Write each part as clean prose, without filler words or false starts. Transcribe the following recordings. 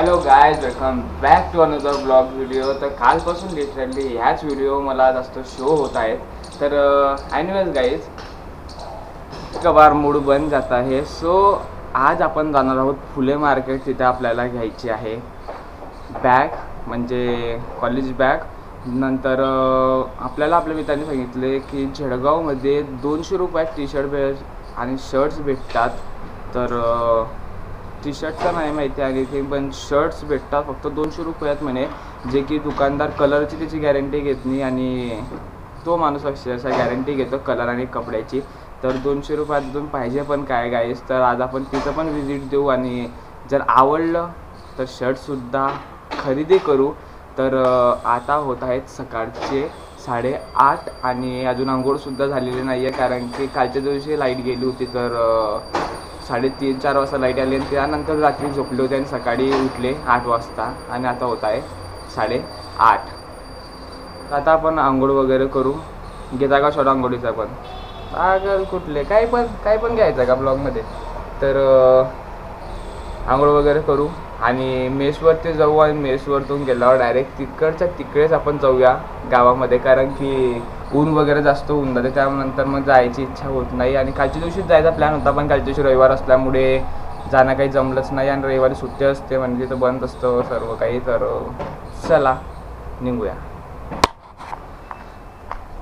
Hello guys, welcome back to another blog video. तर कालपासून literally ह्याच व्हिडिओ मला जास्त शो होत आहेत. तर एनिवेज गाईज, कबार मूड बन जाता है. सो आज आपण जाणार आहोत फुले मार्केट. तिथे आपल्याला घ्यायची आहे बॅग, म्हणजे कॉलेज बॅग. नंतर आपल्याला आपल्या मित्रांनी सांगितले की जळगावमध्ये 200 रुपयात टी शर्ट आणि शर्ट्स भेटतात. तर टी शर्टचा नाही माहिती आणि ते पण शर्ट्स भेटतात फक्त 200 रुपयात म्हणे, जे की दुकानदार कलरची त्याची गॅरंटी घेत नाही आणि तो माणूस अक्षरशः गॅरंटी घेतो कलर आणि कपड्याची. तर 200 रुपयातून पाहिजे पण काय गाईस. तर आज आपण तिथं पण व्हिजिट देऊ आणि जर आवडलं तर शर्टसुद्धा खरेदी करू. तर आता होत आहेत सकाळचे 8:30 आणि अजून आंघोळसुद्धा झालेली नाही आहे, कारण की कालच्या दिवशी लाईट गेली होती. तर 3:30-4 वाजता लाईट आली आणि त्यानंतर रात्री झोपले होते आणि सकाळी उठले 8 वाजता आणि आता होत आहे 8:30. तर आता आपण आंघोळ वगैरे करू. घेता का शॉर्ट आंघोळीचा पण अगर कुठले काही पण घ्यायचं का ब्लॉगमध्ये. तर आंघोळ वगैरे करू आणि मेसवरती जाऊ आणि मेसवरतून गेल्यावर डायरेक्ट तिकडच्या तिकडेच आपण जाऊया गावामध्ये, कारण की ऊन वगैरे जास्त होऊन जाते. त्यानंतर मग जायची इच्छा होत नाही आणि कालच्या दिवशीच जायचा प्लॅन होता, पण कालच्या दिवशी रविवार असल्यामुळे जाणं काही जमलंच नाही आणि रविवारी सुट्टी असते म्हणजे तिथं बंद असतं सर्व काही. तर चला निघूया.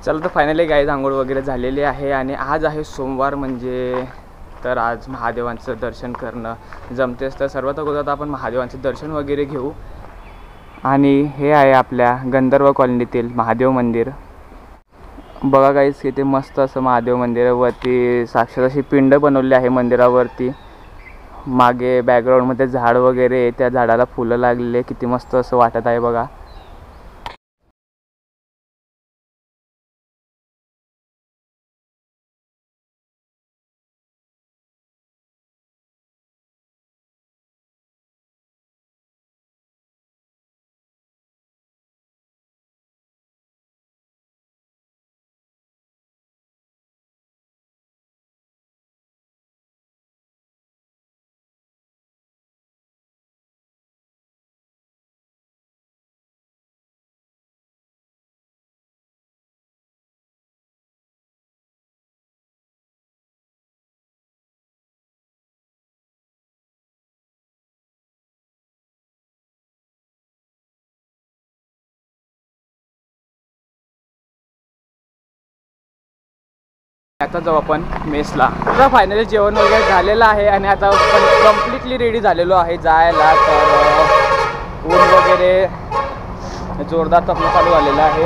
चला तर फायनली गाईज आंघोळ वगैरे झालेली आहे आणि आज आहे सोमवार, म्हणजे तर आज महादेवांचं दर्शन करणं जमतेच. तर सर्वात अगोदर आपण महादेवांचं दर्शन वगैरे घेऊ. आणि हे आहे आपल्या गंधर्व कॉलनीतील महादेव मंदिर. बघा गाईज किती मस्त असं महादेव मंदिरावरती साक्षात अशी पिंड बनवली आहे मंदिरावरती. मागे बॅकग्राऊंडमध्ये झाड वगैरे, त्या झाडाला फुलं लागलेले, किती मस्त असं वाटत आहे बघा. आता जाऊ आपण मेसला. आता फायनली जेवण वगैरे झालेलं आहे आणि आता आपण कम्प्लिटली रेडी झालेलो आहे जायला. तर ऊन वगैरे जोरदार तापणं चालू झालेलं आहे.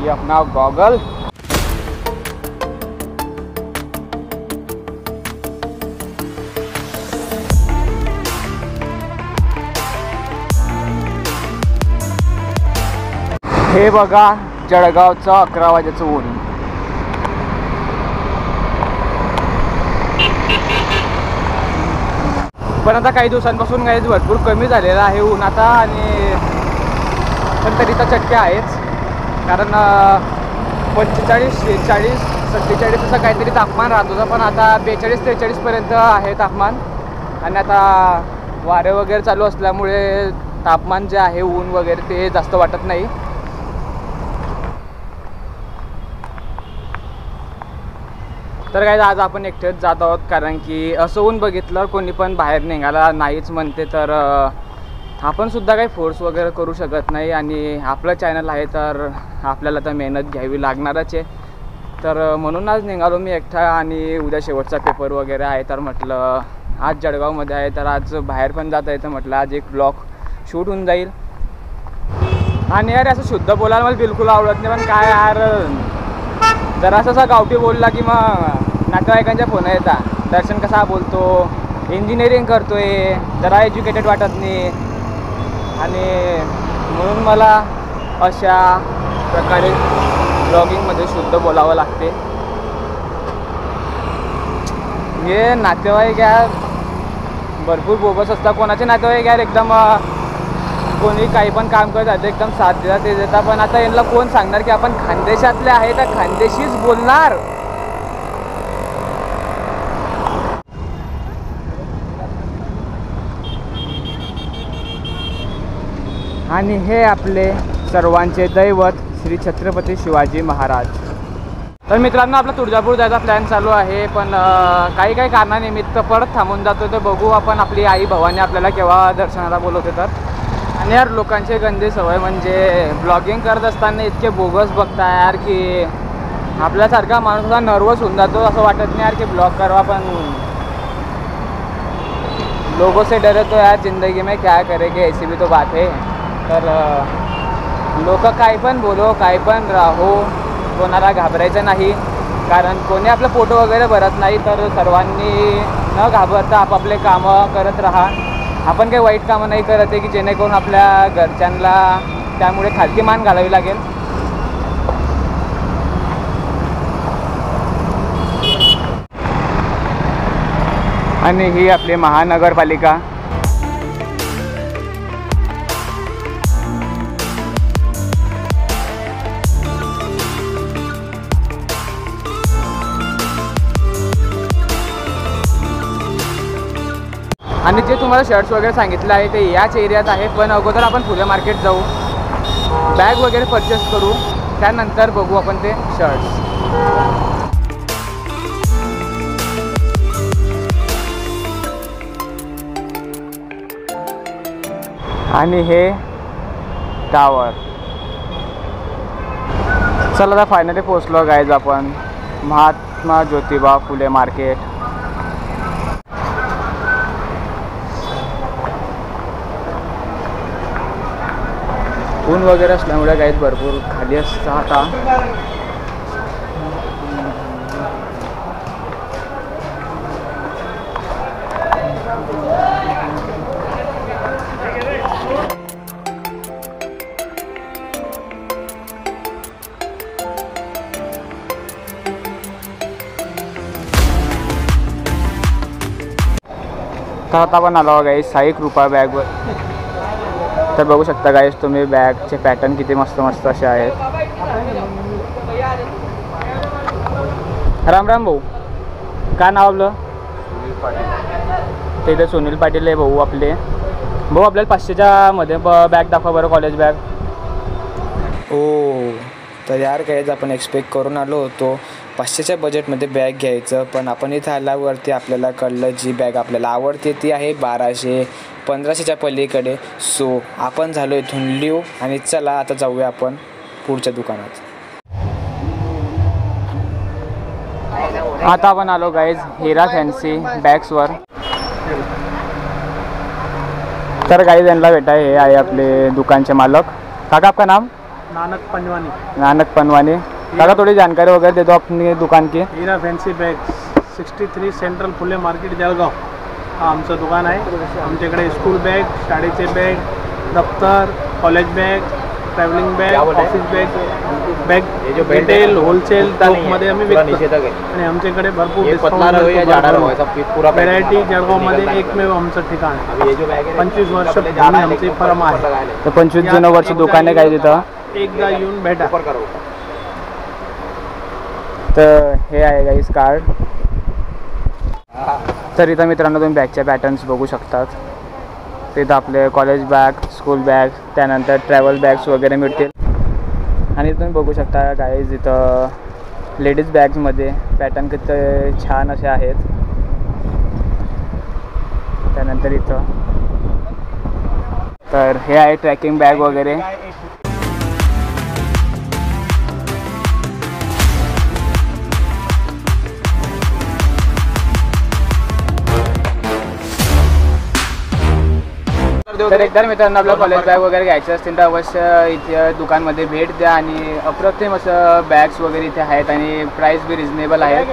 ये अपना गॉगल. हे बघा जळगावचं 11 वाजेचं ऊन. पण आता काही दिवसांपासून काही भरपूर कमी झालेलं आहे ऊन आता. आणि पण तरी तर चटके आहेच, कारण 45, 46, 47 असं काहीतरी तापमान राहत होतं, पण आता 42-43 पर्यंत आहे तापमान. आणि आता वारे वगैरे चालू असल्यामुळे तापमान जे आहे ऊन वगैरे ते जास्त वाटत नाही. तर काय आज आपण एकटेच जात आहोत, कारण की असं ऊन बघितलं कोणी पण बाहेर निघायला नाहीच म्हणते. तर आपण सुद्धा काही फोर्स वगैरे करू शकत नाही आणि आपलं चॅनल आहे तर आपल्याला तर मेहनत घ्यावी लागणारच आहे. तर म्हणून आज निघालो मी एकटा. आणि उद्या शेवटचा पेपर वगैरे आहे, तर म्हटलं आज जळगावमध्ये आहे तर आज बाहेर पण जाता येतं. म्हटलं आज एक ब्लॉग शूट होऊन जाईल. आणि यार असं शुद्ध बोलायला मला बिलकुल आवडत नाही, पण काय यार जरा असं गावठी बोलला की मग नातेवाईकांच्या फोन येतात, दर्शन कसा बोलतो, इंजिनिअरिंग करतोय, जरा एज्युकेटेड वाटत नाही. आणि म्हणून मला अशा प्रकारे ब्लॉगिंगमध्ये शुद्ध बोलावं लागते. हे नातेवाईक यार भरपूर बोगस असतात. कोणाचे नातेवाईक यार एकदम कोणी काही पण काम करत आहे एकदम साथ देतात ते देतात. पण आता यांना कोण सांगणार की आपण खानदेशातले आहे तर खानदेशीच बोलणार. आणि हे आपले सर्वांचे दैवत श्री छत्रपती शिवाजी महाराज. तर मित्रांनो आपला तुळजापूर जायचा प्लॅन चालू आहे, पण काही कारणानिमित्त परत थांबून जातो. तर बघू आपण आपली आई भवानी आपल्याला केव्हा दर्शनाला बोलवते तर. आणि यार लोकांचे गंदे सवय म्हणजे ब्लॉगिंग करत असताना इतके बोगस बघता यार की आपल्यासारखा माणूस असा नर्वस होऊन जातो. असं वाटत नाही यार की ब्लॉग करवा, पण लोगों से डरे तो यार ज़िंदगी में क्या करेंगे ऐसी भी तो बात है. तर लोक काय पण बोलो काय पण राहो, कोणाला घाबरायचं नाही. कारण कोणी आपलं फोटो वगैरे भरत नाही. तर सर्वांनी न घाबरता आपापले कामं करत राहा. आपण काही वाईट कामं नाही करत आहे की जेणेकरून आपल्या घरच्यांना त्यामुळे खालती मान घालावी लागेल. आणि ही आपली महानगरपालिका. आणि जे तुम्हाला शर्ट्स वगैरे सांगितलं आहे ते याच एरियात आहे. पण अगोदर आपण फुले मार्केट जाऊ, बॅग वगैरे परचेस करू, त्यानंतर बघू आपण ते शर्ट्स. आणि हे टावर. चला आता फायनली पोचलो गाईज आपण महात्मा ज्योतिबा फुले मार्केट. ऊन वगैरे असल्यामुळे गाईज भरपूर खाली असतं आता. तर आता आपण आलो गाईज 6 रुपया बॅगवर. तर बघू शकता गाईज तुम्ही बॅगचे पॅटर्न किती मस्त मस्त असे आहेत. राम राम भाऊ, काय नाव आपलं? ते इथे सुनील पाटील आहे भाऊ आपले. भाऊ आपल्याला 500च्या मध्ये बॅग दाखवा बरं, कॉलेज बॅग. ओ तर यार गाईज आपण एक्सपेक्ट करून आलो होतो 500च्या बजेटमध्ये बॅग घ्यायचं, पण आपण इथं आल्यावरती आपल्याला कळलं जी बॅग आपल्याला आवडते ती आहे 1200-1500च्या पलीकडे. सो आपण झालो इथून लिव आणि चला आता जाऊया आपण पुढच्या दुकानात. आता आपण आलो गाईज हिरा फॅन्सी बॅग्सवर. तर गाईज यांना भेटा, हे आहे आपले दुकानचे मालक. काका आपका नाम? नानक पंजवानी. नानक पंजवानी. काका थोड़ी जानकारी वगैरह दे दो अपनी दुकान की. हीरा फॅन्सी बॅग 63 सेंट्रल फुले मार्केट जळगाव हा आमचं दुकान आहे. आमच्याकडे स्कूल बॅग, शाळेचे बॅग, दफ्तर, college bag, travelling bag, office bag, retail wholesale मध्ये आम्ही विकतो. आणि आमच्याकडे भरपूर व्हरायटी जळगावमध्ये एकमेव आमचं ठिकाण. 25 वर्ष आमची फर्म आहे. तर 25 जुनं वर्ष दुकान आहे काय तिथं, एकदा येऊन भेटा. तर हे आहे गाईस कार्ड. तर इथं मित्रांनो तुम्ही बॅगचे पॅटर्न्स बघू शकतात. तिथं आपले कॉलेज बॅग, स्कूल बॅग, त्यानंतर ट्रॅव्हल बॅग्स वगैरे मिळतील. आणि तुम्ही बघू शकता गाईज इथं लेडीज बॅग्समध्ये पॅटर्न किती छान असे आहेत. त्यानंतर इथं तर हे आहे ट्रॅकिंग बॅग वगैरे. तर एकदा मित्रांनो आपल्या कॉलेज बॅग वगैरे घ्यायचे असतील तर अवश्य इथे दुकानमध्ये भेट द्या. आणि अप्रतिम असं बॅग्स वगैरे इथे आहेत आणि प्राईस बी रिजनेबल आहे.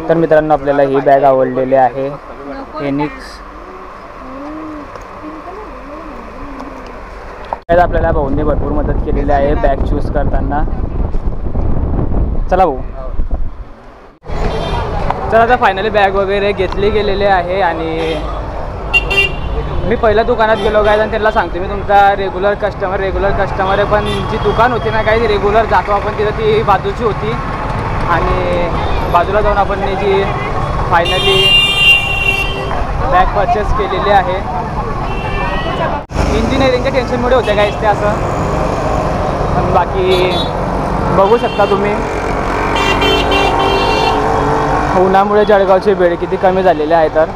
तर मित्रांनो आपल्याला ही बॅग आवडलेली आहे एनिक्स. आपल्याला भाऊंनी भरपूर मदत केलेली आहे बॅग चूज करताना. चला भाऊ. तर आता फायनली बॅग वगैरे घेतली गेलेली आहे आणि मी पहिल्या दुकानात गेलो गाईज आणि त्यांना सांगतो मी तुमचा रेग्युलर कस्टमर आहे, पण जी दुकान होती ना गाईज रेग्युलर जातो आपण तिथं ती बाजूची होती आणि बाजूला जाऊन आपण जी फायनली बॅग परचेस केलेली आहे. इंजिनिअरिंगच्या टेन्शनमुळे होते गाईज ते असं, पण बाकी बघू शकता तुम्ही उन्हामुळे जळगावची वेळ किती कमी झालेली आहे. तर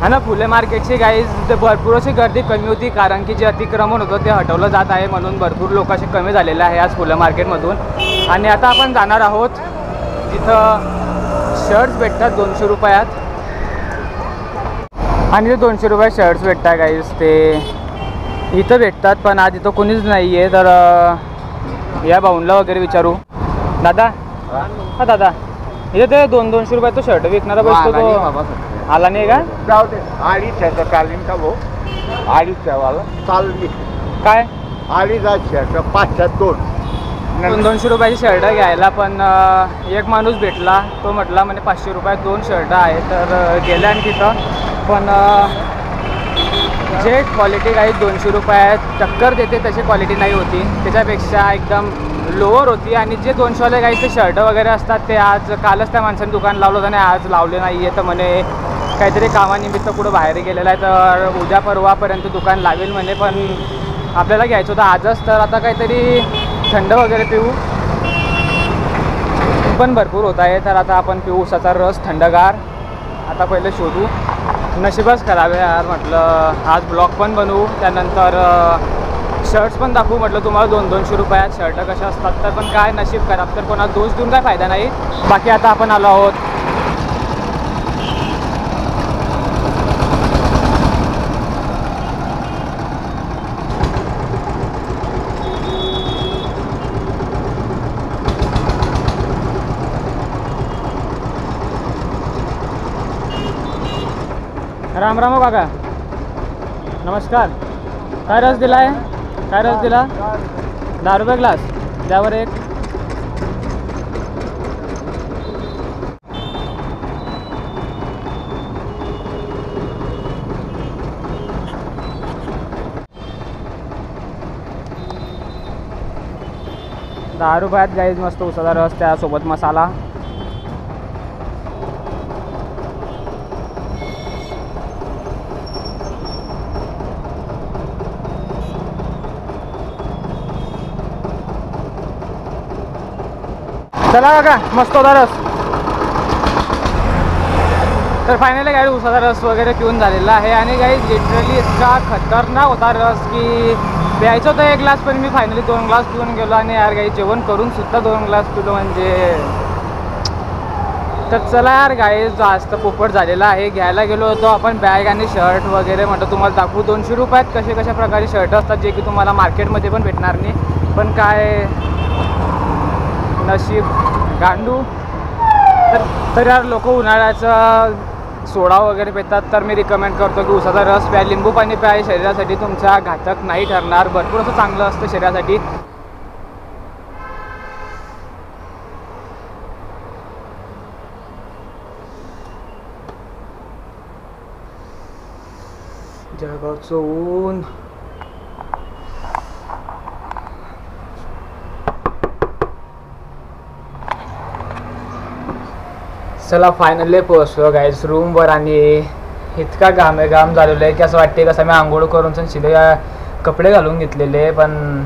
हा ना फुले मार्केटची गाईज ते भरपूर अशी गर्दी कमी होती कारण की जे अतिक्रमण होतं ते हटवलं जात आहे म्हणून भरपूर लोक असे कमी झालेले आहे आज फुले मार्केटमधून. आणि आता आपण जाणार आहोत जिथं शर्ट्स भेटतात 200 रुपयात आणि ते 200 रुपयात शर्ट्स भेटतात गाईज ते इथं भेटतात, पण आज इथं कोणीच नाही आहे. तर या भाऊंला वगैरे विचारू. दादा हा दादा इथे ते 200 रुपयात तो शर्ट विकणारा बसतो तो आला नाही का? जाऊ दे 250 चालेल का भाऊ? 250 चालली काय 2.5 शर्ट 502 200 रुपयाची शर्ट घ्यायला, पण एक माणूस भेटला तो म्हटला म्हणजे 500 रुपयात 2 शर्ट आहे. तर गेल्या आणि तिथं पण जे क्वालिटी काही 200 रुपयात टक्कर देते तशी क्वालिटी नाही होती, त्याच्यापेक्षा एकदम लोअर होती. आणि जे 200वाले काही ते शर्ट वगैरे असतात ते आज कालच त्या माणसाने दुकान लावलं होतं आणि आज लावले नाही आहे. तर म्हणे काहीतरी कामानिमित्त कुठं बाहेर गेलेला आहे तर उद्या परवापर्यंत दुकान लावेल म्हणे, पण आपल्याला घ्यायचं होतं आजच. तर आता काहीतरी थंड वगैरे पिऊ पण भरपूर होत आहे, तर आता आपण पिऊ उसाचा रस थंडगार. आता पहिले शोधू, नशीबच खराब आहे यार. म्हटलं आज ब्लॉग पण बनवू, त्यानंतर शर्ट्स पण दाखवू. म्हटलं तुम्हाला 200 रुपयात शर्ट कशा असतात, तर पण काय नशीब खराब, तर कोणाला दोष देऊन काय फायदा नाही. बाकी आता आपण आलो आहोत राम राम हो काका, नमस्कार. काय रस दिला आहे? काय रस दिला? 10 रुपये ग्लास द्यावर एक. ₹10 गाईज मस्त उसाचा रस, त्यासोबत मसाला. चला काका मस्त होता रस. तर फायनली गाडी उसाचा रस वगैरे पिऊन झालेला आहे आणि गाईज लिटरली इतका खतरनाक होता रस की प्यायचं होतं 1 ग्लास, पण मी फायनली 2 ग्लास पिऊन गेलो. आणि यार गाई जेवण करून सुद्धा 2 ग्लास पिलो म्हणजे. तर चला यार गाई जास्त पोपट झालेला आहे. घ्यायला गेलो होतो आपण बॅग आणि शर्ट वगैरे, म्हटलं तुम्हाला दाखवू 200 रुपयात कशा प्रकारे शर्ट असतात जे की तुम्हाला मार्केटमध्ये पण भेटणार नाही. पण काय नशीब गांडू. तर यार लोक उन्हाळ्याचा सोडा वगैरे पितात, तर मी रिकमेंड करतो की उसाचा रस प्या, लिंबू पाणी प्या. शरीरासाठी तुमच्या घातक नाही ठरणार, भरपूर असं चांगलं असतं शरीरासाठी. जळगावचं ऊन. चला फायनली पोहोचलो गाईज रूमवर आणि इतका घाम झालेलं आहे की असं वाटते कसं मी आंघोळ करून सीधे कपडे घालून घेतलेले, पण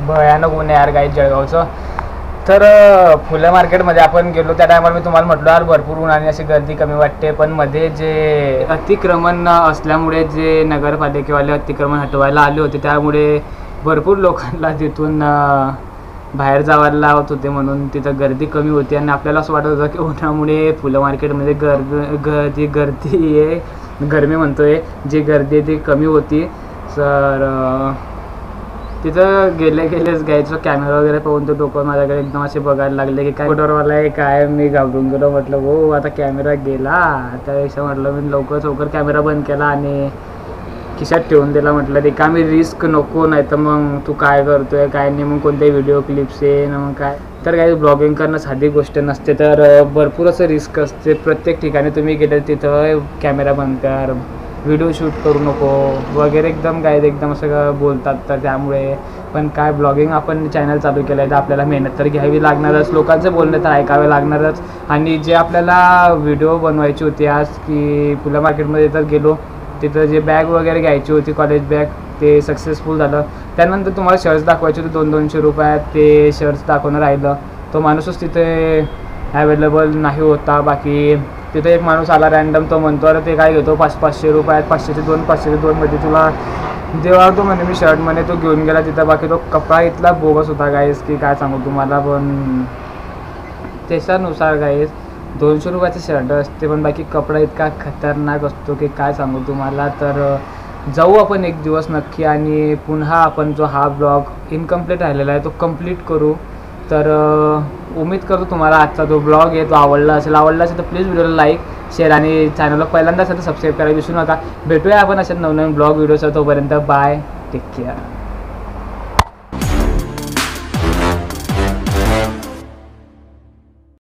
भयानक ऊन आहे यार गाईज जळगावचं. तर फुले मार्केटमध्ये आपण गेलो त्या टायमाला मी तुम्हाला म्हटलं यार भरपूर ऊन आणि अशी गर्दी कमी वाटते, पण मध्ये जे अतिक्रमण असल्यामुळे जे नगरपालिकेवाले अतिक्रमण हटवायला आले होते त्यामुळे भरपूर लोकांना तिथून बाहेर जावायला लावत होते, म्हणून तिथं गर्दी कमी होती. आणि आपल्याला असं वाटत होतं की उन्हामुळे फुलं मार्केटमध्ये गर्दी आहे, गरमी म्हणतोय, जी गर्दी आहे ती कमी होती. तर तिथं गेलेच घ्यायचं कॅमेरा वगैरे पाहून तो लोक माझ्याकडे एकदम असे बघायला लागले की काय फोटोवरवाला आहे काय. मी घाबरून गेलो, म्हटलं हो आता कॅमेरा गेला. त्यापेक्षा म्हटलं मी लवकर कॅमेरा बंद केला आणि खिशात ठेवून दिला. म्हटलं रिकामी रिस्क नको, नाही तर मग तू काय करतोय काय नाही, मग कोणते व्हिडिओ क्लिप्स आहे ना मग काय. तर काही ब्लॉगिंग करणं साधी गोष्ट नसते, तर भरपूर असं रिस्क असते. प्रत्येक ठिकाणी तुम्ही गेले तिथं कॅमेरा बंद कर, व्हिडिओ शूट करू नको वगैरे एकदम एकदम असं बोलतात. तर त्यामुळे पण काय ब्लॉगिंग आपण चॅनल चालू केलं आहे तर आपल्याला मेहनत तर घ्यावी लागणारच, लोकांचं बोलणं तर ऐकावे लागणारच. आणि जे आपल्याला व्हिडिओ बनवायची होती आज की फुलं मार्केटमध्ये तर गेलो, तिथं जे बॅग वगैरे घ्यायची होती कॉलेज बॅग ते सक्सेसफुल झालं. त्यानंतर तुम्हाला शर्ट्स दाखवायचे होते 200-200 रुपयात, ते शर्ट्स दाखवणं राहिलं. तो माणूसच तिथे ॲवेलेबल नाही होता. बाकी तिथे एक माणूस आला रँडम, तो म्हणतो अरे ते काय घेतो 500 रुपयात, 500चे 2 500चे 2 मध्ये तुला देवा तो म्हणे मी शर्ट म्हणे. तो घेऊन गेला तिथं. बाकी तो कपडा इथला बोगस होता गाईस की काय सांगू तुम्हाला. पण त्याच्यानुसार गाईस 200 रुपयाचं शर्ट असते पण बाकी कपडा इतका खतरनाक असतो की काय सांगू तुम्हाला. तर जाऊ आपण एक दिवस नक्की आणि पुन्हा आपण जो हा ब्लॉग इनकम्प्लीट राहिलेला आहे तो कंप्लीट करू. तर उम्मीद करतो तुम्हाला आजचा जो ब्लॉग आहे तो आवडला असेल तर प्लीज व्हिडिओला लाईक शेअर आणि चॅनलला पहिल्यांदा असेल तर सबस्क्राईब करायला विसरू नका. भेटूया आपण अशा नवनवीन ब्लॉग व्हिडिओचा. तोपर्यंत बाय, टेक केअर.